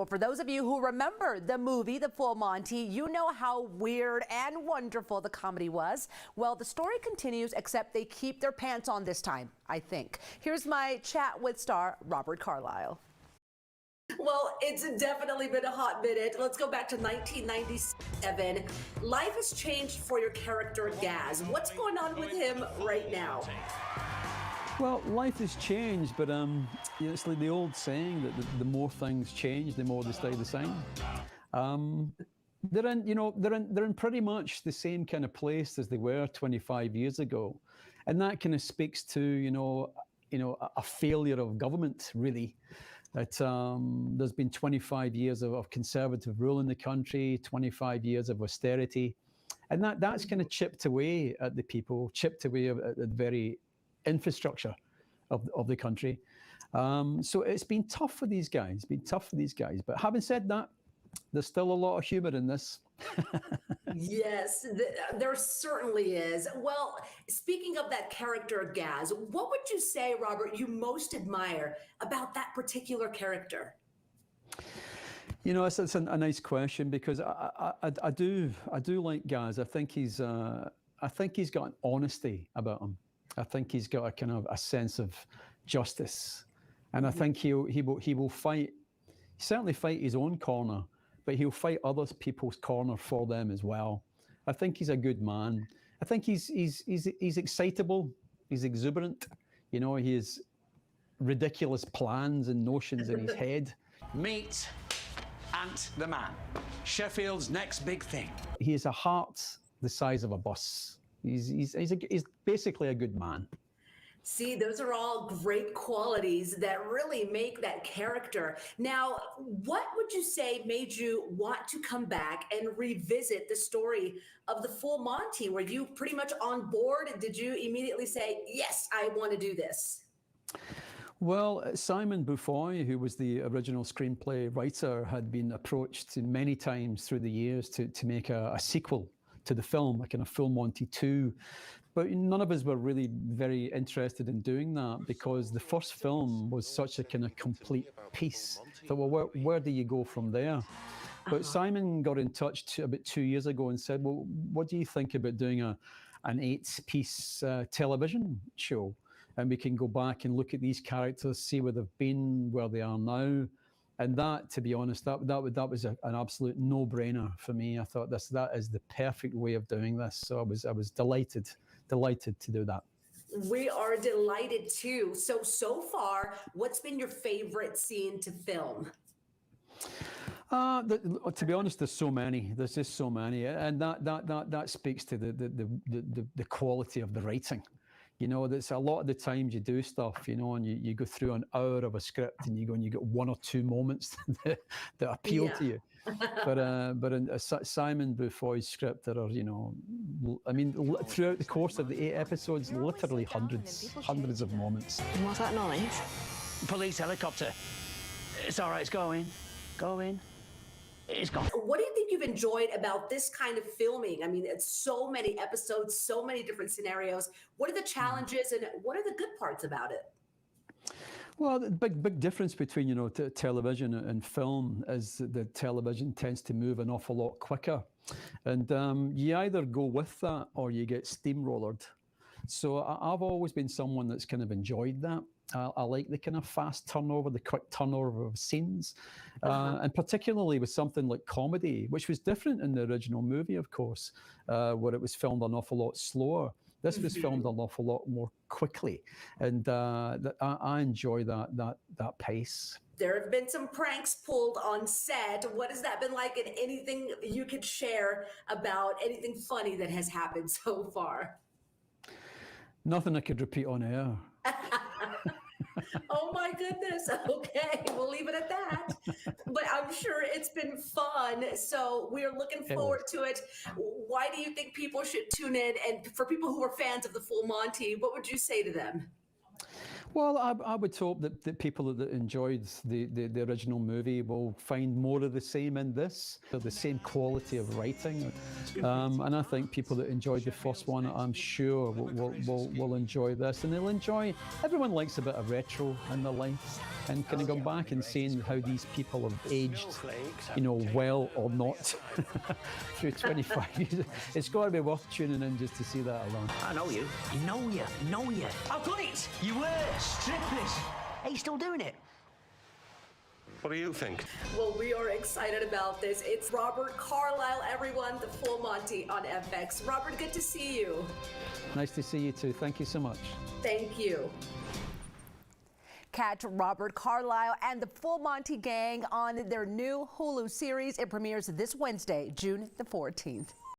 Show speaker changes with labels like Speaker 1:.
Speaker 1: Well, for those of you who remember the movie, The Full Monty, you know how weird and wonderful the comedy was. Well, the story continues, except they keep their pants on this time, I think. Here's my chat with star Robert Carlyle. Well, it's definitely been a hot minute. Let's go back to 1997. Life has changed for your character, Gaz. What's going on with him right now?
Speaker 2: Well, life has changed, but it's like the old saying that the more things change, the more they stay the same. They're in pretty much the same kind of place as they were 25 years ago, and that kind of speaks to a failure of government, really. That there's been 25 years of conservative rule in the country, 25 years of austerity, and that's kind of chipped away at the people, chipped away at the very infrastructure of the country. So it's been tough for these guys, But having said that, there's still a lot of humor in this.
Speaker 1: Yes, there certainly is. Well, speaking of that character, Gaz, what would you say, Robert, you most admire about that particular character?
Speaker 2: You know, it's a nice question, because I do like Gaz. I think he's got an honesty about him. I think he's got a kind of a sense of justice, and I think he will fight. He certainly fight his own corner, but he'll fight other people's corner for them as well. I think he's a good man. I think he's excitable. He's exuberant. You know, he has ridiculous plans and notions in his head.
Speaker 3: Meet Ant the Man, Sheffield's next big thing.
Speaker 2: He has a heart the size of a bus. He's basically a good man.
Speaker 1: See, those are all great qualities that really make that character. Now, what would you say made you want to come back and revisit the story of The Full Monty? Were you pretty much on board? Did you immediately say, yes, I want to do this?
Speaker 2: Well, Simon Beaufoy, who was the original screenplay writer, had been approached many times through the years to make a sequel to the film, like in a Full Monty 2. But none of us were really very interested in doing that, because the first film was such a kind of complete piece. So, well, where do you go from there? But Simon got in touch about 2 years ago and said, well, what do you think about doing an 8-piece television show? And we can go back and look at these characters, see where they've been, where they are now. And that, to be honest, that was an absolute no-brainer for me. I thought that is the perfect way of doing this. So I was delighted to do that.
Speaker 1: We are delighted too. So far, what's been your favorite scene to film?
Speaker 2: To be honest, there's so many. There's just so many, and that speaks to the quality of the writing. You know, that's a lot of the times you do stuff, you know, and you go through an hour of a script and you get one or two moments that appeal to you. But in Simon Beaufoy's script, there are, you know, I mean, throughout the course of the 8 episodes, literally hundreds of moments.
Speaker 4: What's that noise?
Speaker 3: Police helicopter. It's all right, it's going. It's gone.
Speaker 1: What do you think you've enjoyed about this kind of filming? I mean, it's so many episodes, so many different scenarios. What are the challenges and what are the good parts about it?
Speaker 2: Well, the big difference between, you know, television and film is that the television tends to move an awful lot quicker. And you either go with that or you get steamrollered. So I've always been someone that's kind of enjoyed that. I like the kind of fast turnover, the quick turnover of scenes, and particularly with something like comedy, which was different in the original movie, of course, where it was filmed an awful lot slower. This was filmed an awful lot more quickly, and I enjoy that pace.
Speaker 1: There have been some pranks pulled on set. What has that been like, and anything you could share about anything funny that has happened so far?
Speaker 2: Nothing I could repeat on air.
Speaker 1: Oh my goodness. Okay, we'll leave it at that. But I'm sure it's been fun. So we're looking forward to it. Why do you think people should tune in? And for people who are fans of The Full Monty, what would you say to them?
Speaker 2: Well, I would hope that people that enjoyed the original movie will find more of the same in this, the same quality of writing. And I think people that enjoyed the first one, I'm sure, will enjoy this. And they'll enjoy, everyone likes a bit of retro in their life. and kind of gone back and seeing how these people have aged, you know, well or not through 25 years. It's got to be worth tuning in just to see that alone.
Speaker 3: I know you. Know you. I've got it! You were strippers. Are you still doing it?
Speaker 4: What do you think?
Speaker 1: Well, we are excited about this. It's Robert Carlyle, everyone, The Full Monty on FX. Robert, good to see you.
Speaker 2: Nice to see you too. Thank you so much.
Speaker 1: Thank you. Catch Robert Carlyle and the Full Monty gang on their new Hulu series. It premieres this Wednesday, June the 14th.